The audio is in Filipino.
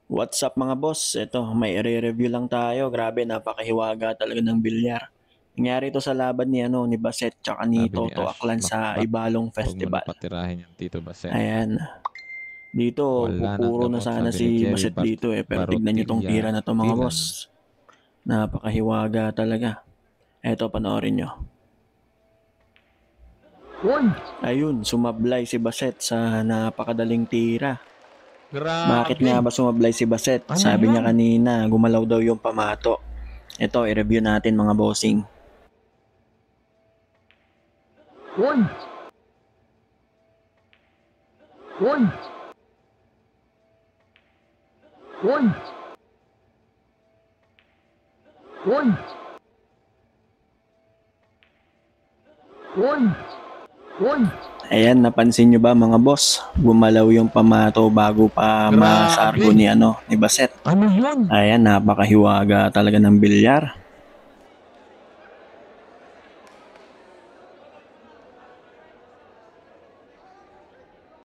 What's up mga boss? Ito, may i-review lang tayo. Grabe, napakahiwaga talaga ng bilyar. Nangyari ito sa laban ni Baset tsaka ni Sabi ni Toto Ash, Aklan sa Ibalong wag mo na Festival. patirahin yung Tito Baset. Ayan. Dito, Wala nang pupuro na gamot, sana sabi si ni Jerry Baset dito pero tignan nyo tong Barotillas tira na to mga Tilan. boss. Napakahiwaga talaga. Eto, panoorin nyo. Ayun, sumablay si Baset sa napakadaling tira. Bakit nga Grabe! ba sumablay si Baset? Ano Sabi niya yun? kanina, gumalaw daw yung pamato. Ito, i-review natin mga bossing. Ayan, napansin nyo ba mga boss? Gumalaw yung pamato bago pa masargo Grabe! ni Baset. Ano yun? Ayan, napakahiwaga talaga ng bilyar.